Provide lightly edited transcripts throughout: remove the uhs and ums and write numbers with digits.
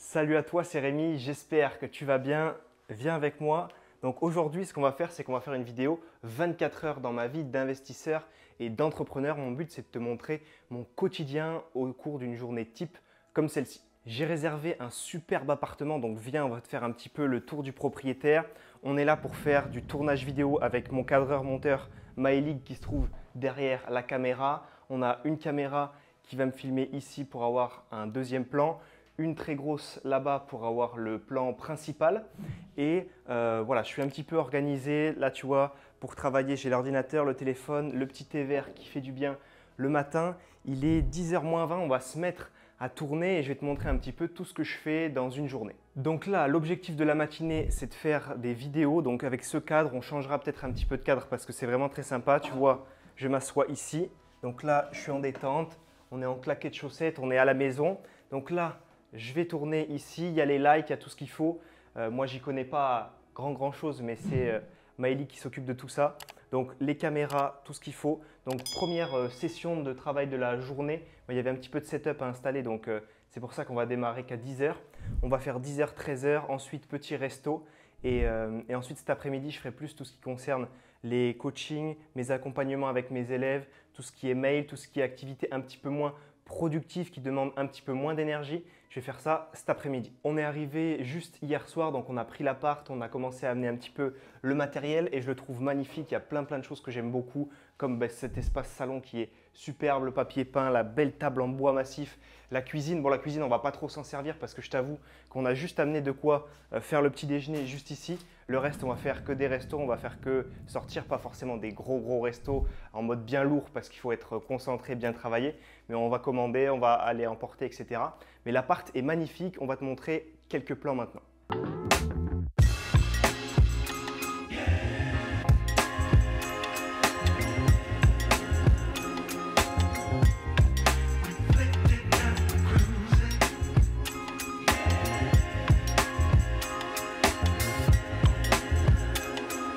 Salut à toi, c'est Rémi, j'espère que tu vas bien. Viens avec moi. Donc aujourd'hui, ce qu'on va faire, c'est qu'on va faire une vidéo 24 heures dans ma vie d'investisseur et d'entrepreneur. Mon but, c'est de te montrer mon quotidien au cours d'une journée type comme celle-ci. J'ai réservé un superbe appartement, donc viens, on va te faire un petit peu le tour du propriétaire. On est là pour faire du tournage vidéo avec mon cadreur-monteur Maëlig qui se trouve derrière la caméra. On a une caméra qui va me filmer ici pour avoir un deuxième plan, une très grosse là-bas pour avoir le plan principal. Et voilà, je suis un petit peu organisé. Là, tu vois, pour travailler, j'ai l'ordinateur, le téléphone, le petit thé vert qui fait du bien le matin. Il est 10h moins 20, on va se mettre à tourner et je vais te montrer un petit peu tout ce que je fais dans une journée. Donc là, l'objectif de la matinée, c'est de faire des vidéos. Donc avec ce cadre, on changera peut-être un petit peu de cadre parce que c'est vraiment très sympa. Tu vois, je m'assois ici. Donc là, je suis en détente. On est en claquettes de chaussettes, on est à la maison. Donc là, je vais tourner ici. Il y a les likes, il y a tout ce qu'il faut. Moi, j'y connais pas grand chose, mais c'est Maëlie qui s'occupe de tout ça. Donc les caméras, tout ce qu'il faut. Donc première session de travail de la journée. Il y avait un petit peu de setup à installer, donc c'est pour ça qu'on va démarrer qu'à 10h. On va faire 10h, 13h, ensuite petit resto. Et ensuite cet après-midi, je ferai plus tout ce qui concerne les coachings, mes accompagnements avec mes élèves, tout ce qui est mail, tout ce qui est activité un petit peu moins productive, qui demande un petit peu moins d'énergie. Je vais faire ça cet après-midi. On est arrivé juste hier soir, donc on a pris l'appart, on a commencé à amener un petit peu le matériel et je le trouve magnifique. Il y a plein de choses que j'aime beaucoup, comme cet espace salon qui est superbe, le papier peint, la belle table en bois massif, la cuisine. Bon, la cuisine, on va pas trop s'en servir parce que je t'avoue qu'on a juste amené de quoi faire le petit déjeuner juste ici. Le reste, on va faire que des restos, on va faire que sortir, pas forcément des gros restos en mode bien lourd parce qu'il faut être concentré, bien travailler. Mais on va commander, on va aller emporter, etc. Mais l'appart est magnifique, on va te montrer quelques plans maintenant.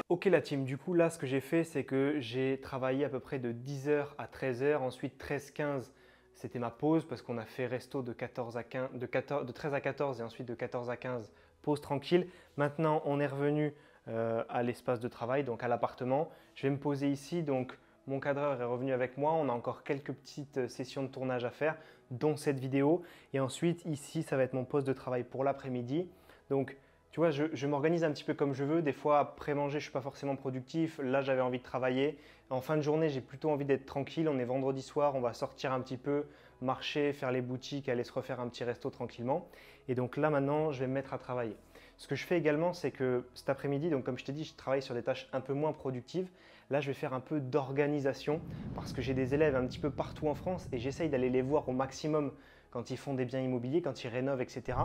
Ok la team, du coup là ce que j'ai fait c'est que j'ai travaillé à peu près de 10h à 13h, ensuite 13-15 c'était ma pause parce qu'on a fait resto de 14 à 15, de 13 à 14 et ensuite de 14 à 15 pause tranquille. Maintenant on est revenu à l'espace de travail, donc à l'appartement. Je vais me poser ici, donc mon cadreur est revenu avec moi. On a encore quelques petites sessions de tournage à faire, dont cette vidéo. Et ensuite ici ça va être mon poste de travail pour l'après-midi. Donc tu vois, je m'organise un petit peu comme je veux. Des fois, après manger, je ne suis pas forcément productif. Là, j'avais envie de travailler. En fin de journée, j'ai plutôt envie d'être tranquille. On est vendredi soir, on va sortir un petit peu, marcher, faire les boutiques, aller se refaire un petit resto tranquillement. Et donc là, maintenant, je vais me mettre à travailler. Ce que je fais également, c'est que cet après-midi, donc comme je t'ai dit, je travaille sur des tâches un peu moins productives. Là, je vais faire un peu d'organisation parce que j'ai des élèves un petit peu partout en France et j'essaye d'aller les voir au maximum quand ils font des biens immobiliers, quand ils rénovent, etc.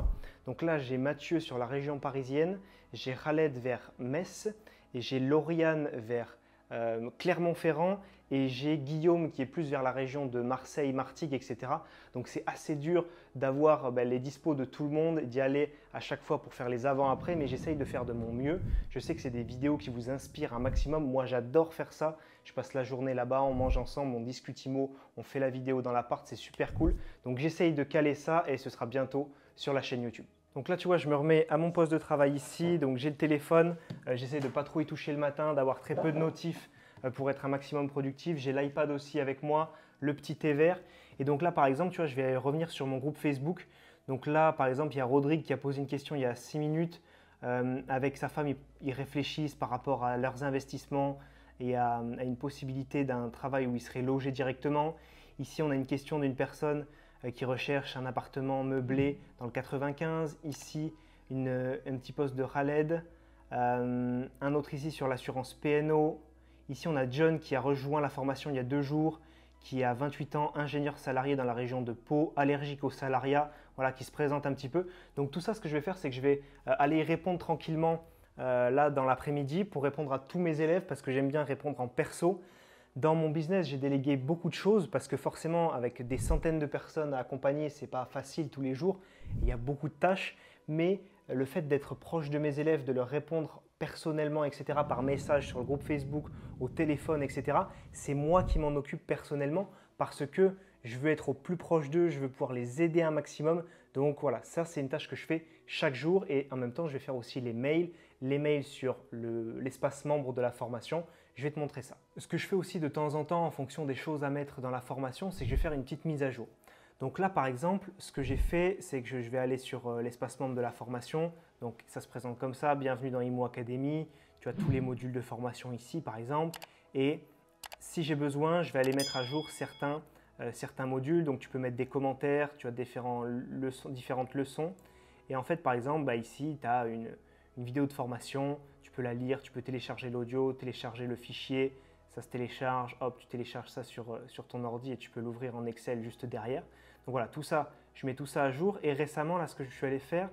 Donc là, j'ai Mathieu sur la région parisienne, j'ai Khaled vers Metz et j'ai Lauriane vers Clermont-Ferrand et j'ai Guillaume qui est plus vers la région de Marseille, Martigues, etc. Donc c'est assez dur d'avoir les dispos de tout le monde, d'y aller à chaque fois pour faire les avant-après, mais j'essaye de faire de mon mieux. Je sais que c'est des vidéos qui vous inspirent un maximum. Moi, j'adore faire ça. Je passe la journée là-bas, on mange ensemble, on discute IMO, on fait la vidéo dans l'appart, c'est super cool. Donc j'essaye de caler ça et ce sera bientôt sur la chaîne YouTube. Donc là, tu vois, je me remets à mon poste de travail ici. Donc j'ai le téléphone. J'essaie de ne pas trop y toucher le matin, d'avoir très peu de notifs pour être un maximum productif. J'ai l'iPad aussi avec moi, le petit thé vert. Et donc là, par exemple, tu vois, je vais revenir sur mon groupe Facebook. Donc là, par exemple, il y a Rodrigue qui a posé une question il y a 6 minutes. Avec sa femme, ils réfléchissent par rapport à leurs investissements et à une possibilité d'un travail où ils seraient logés directement. Ici, on a une question d'une personne qui recherche un appartement meublé dans le 95. Ici, un petit poste de Khaled. Un autre ici sur l'assurance PNO. Ici, on a John qui a rejoint la formation il y a 2 jours, qui a 28 ans, ingénieur salarié dans la région de Pau, allergique au salariat, voilà, qui se présente un petit peu. Donc tout ça, ce que je vais faire, c'est que je vais aller y répondre tranquillement là dans l'après-midi pour répondre à tous mes élèves parce que j'aime bien répondre en perso. Dans mon business, j'ai délégué beaucoup de choses parce que forcément, avec des centaines de personnes à accompagner, ce n'est pas facile tous les jours. Il y a beaucoup de tâches, mais le fait d'être proche de mes élèves, de leur répondre personnellement, etc., par message sur le groupe Facebook, au téléphone, etc., c'est moi qui m'en occupe personnellement parce que je veux être au plus proche d'eux, je veux pouvoir les aider un maximum. Donc voilà, ça c'est une tâche que je fais chaque jour et en même temps, je vais faire aussi les mails sur l'espace membre de la formation. Je vais te montrer ça. Ce que je fais aussi de temps en temps en fonction des choses à mettre dans la formation, c'est que je vais faire une petite mise à jour. Donc là, par exemple, ce que j'ai fait, c'est que je vais aller sur l'espace membre de la formation. Donc ça se présente comme ça, bienvenue dans Imo Academy. Tu as tous les modules de formation ici, par exemple. Et si j'ai besoin, je vais aller mettre à jour certains modules. Donc tu peux mettre des commentaires, tu as différentes leçons. Et en fait, par exemple, ici, tu as une vidéo de formation. Tu peux la lire, tu peux télécharger l'audio, télécharger le fichier. Ça se télécharge, hop, tu télécharges ça sur ton ordi et tu peux l'ouvrir en Excel juste derrière. Donc voilà, tout ça, je mets tout ça à jour. Et récemment, là, ce que je suis allé faire,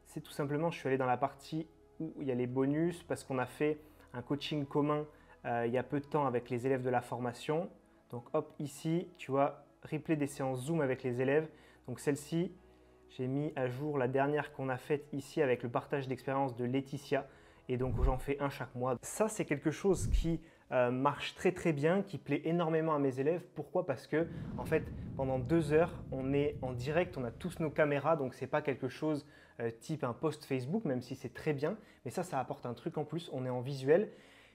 c'est tout simplement, je suis allé dans la partie où il y a les bonus parce qu'on a fait un coaching commun il y a peu de temps avec les élèves de la formation. Donc hop, ici, tu vois, replay des séances Zoom avec les élèves. Donc celle-ci, j'ai mis à jour la dernière qu'on a faite ici avec le partage d'expérience de Laetitia. Et donc j'en fais un chaque mois. Ça, c'est quelque chose qui marche très très bien, qui plaît énormément à mes élèves. Pourquoi? Parce que en fait, pendant 2 heures, on est en direct, on a tous nos caméras, donc ce n'est pas quelque chose type un post Facebook, même si c'est très bien. Mais ça apporte un truc en plus, on est en visuel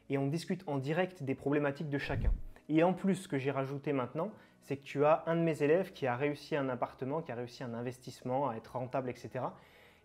et on discute en direct des problématiques de chacun. Et en plus, ce que j'ai rajouté maintenant, c'est que tu as un de mes élèves qui a réussi un appartement, qui a réussi un investissement, à être rentable, etc.,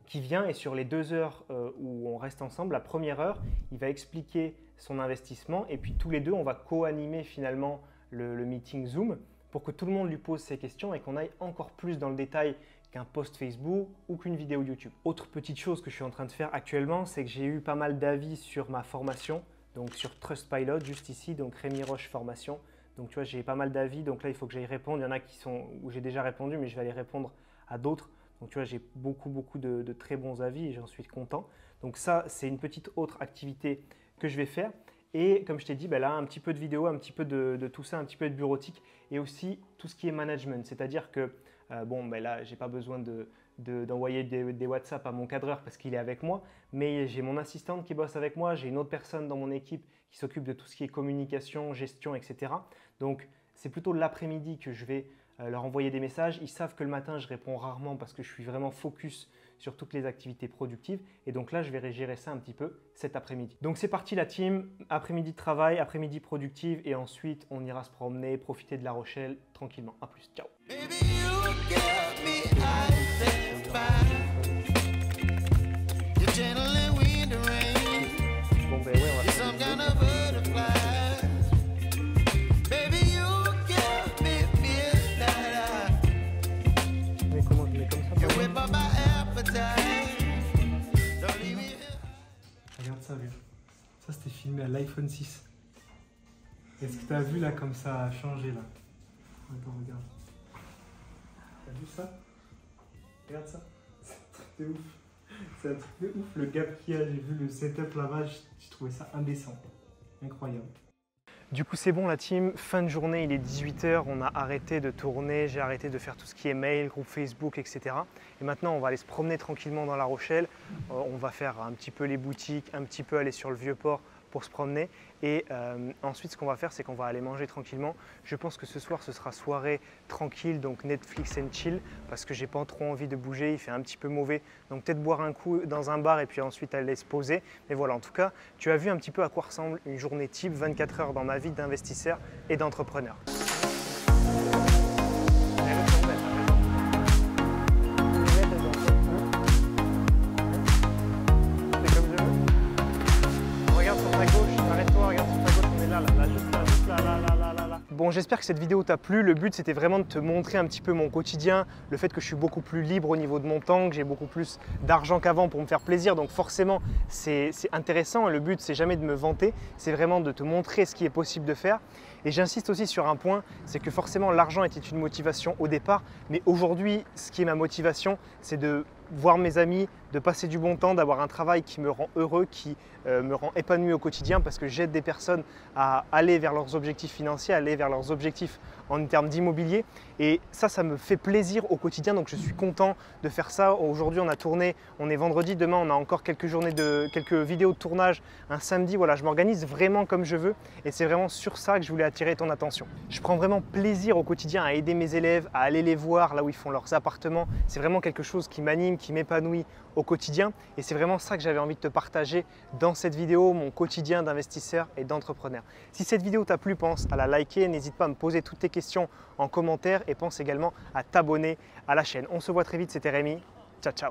qui vient et sur les 2 heures où on reste ensemble, la première heure, il va expliquer son investissement et puis tous les deux, on va co-animer finalement le meeting Zoom pour que tout le monde lui pose ses questions et qu'on aille encore plus dans le détail qu'un post Facebook ou qu'une vidéo YouTube. Autre petite chose que je suis en train de faire actuellement, c'est que j'ai eu pas mal d'avis sur ma formation, donc sur Trustpilot, juste ici, donc Rémi Roche Formation. Donc tu vois, j'ai pas mal d'avis, donc là, il faut que j'aille répondre. Il y en a qui sont où j'ai déjà répondu, mais je vais aller répondre à d'autres. Donc tu vois, j'ai beaucoup de très bons avis et j'en suis content. Donc ça, c'est une petite autre activité que je vais faire. Et comme je t'ai dit, là, un petit peu de vidéo, un petit peu de tout ça, un petit peu de bureautique et aussi tout ce qui est management. C'est-à-dire que, là, je n'ai pas besoin d'envoyer des WhatsApp à mon cadreur parce qu'il est avec moi, mais j'ai mon assistante qui bosse avec moi, j'ai une autre personne dans mon équipe qui s'occupe de tout ce qui est communication, gestion, etc. Donc, c'est plutôt l'après-midi que je vais leur envoyer des messages. Ils savent que le matin, je réponds rarement parce que je suis vraiment focus sur toutes les activités productives. Et donc là, je vais gérer ça un petit peu cet après-midi. Donc c'est parti la team, après-midi de travail, après-midi productive et ensuite on ira se promener, profiter de La Rochelle tranquillement. A plus, ciao. Bon ben ouais, on va faire mais comment je mets comme ça? Regarde ça, vieux. Ça, c'était filmé à l'iPhone 6. Est-ce que tu as vu là comme ça a changé là? Attends, regarde. T'as vu ça? Regarde ça. C'est un truc de ouf. C'est un truc de ouf le gap qu'il y a. J'ai vu le setup là-bas, j'ai trouvé ça indécent. Incroyable. Du coup, c'est bon la team, fin de journée, il est 18 h, on a arrêté de tourner, j'ai arrêté de faire tout ce qui est mail, groupe Facebook, etc. Et maintenant, on va aller se promener tranquillement dans La Rochelle. On va faire un petit peu les boutiques, un petit peu aller sur le Vieux-Port pour se promener. Et ensuite, ce qu'on va faire, c'est qu'on va aller manger tranquillement. Je pense que ce soir, ce sera soirée tranquille, donc Netflix and chill, parce que j'ai pas trop envie de bouger, il fait un petit peu mauvais. Donc peut-être boire un coup dans un bar et puis ensuite aller se poser. Mais voilà, en tout cas, tu as vu un petit peu à quoi ressemble une journée type, 24 heures dans ma vie d'investisseur et d'entrepreneur. Bon, j'espère que cette vidéo t'a plu. Le but, c'était vraiment de te montrer un petit peu mon quotidien, le fait que je suis beaucoup plus libre au niveau de mon temps, que j'ai beaucoup plus d'argent qu'avant pour me faire plaisir. Donc forcément, c'est intéressant. Le but, c'est jamais de me vanter, c'est vraiment de te montrer ce qui est possible de faire. Et j'insiste aussi sur un point, c'est que forcément, l'argent était une motivation au départ. Mais aujourd'hui, ce qui est ma motivation, c'est de voir mes amis, de passer du bon temps, d'avoir un travail qui me rend heureux, qui me rend épanoui au quotidien parce que j'aide des personnes à aller vers leurs objectifs financiers, à aller vers leurs objectifs en termes d'immobilier. Et ça me fait plaisir au quotidien, donc je suis content de faire ça. Aujourd'hui, on a tourné, on est vendredi, demain on a encore quelques vidéos de tournage, un samedi. Voilà, je m'organise vraiment comme je veux et c'est vraiment sur ça que je voulais attirer ton attention. Je prends vraiment plaisir au quotidien à aider mes élèves, à aller les voir là où ils font leurs appartements. C'est vraiment quelque chose qui m'anime, qui m'épanouit au quotidien et c'est vraiment ça que j'avais envie de te partager dans cette vidéo, mon quotidien d'investisseur et d'entrepreneur. Si cette vidéo t'a plu, pense à la liker, n'hésite pas à me poser toutes tes questions en commentaire et pense également à t'abonner à la chaîne. On se voit très vite, c'était Rémi, ciao ciao.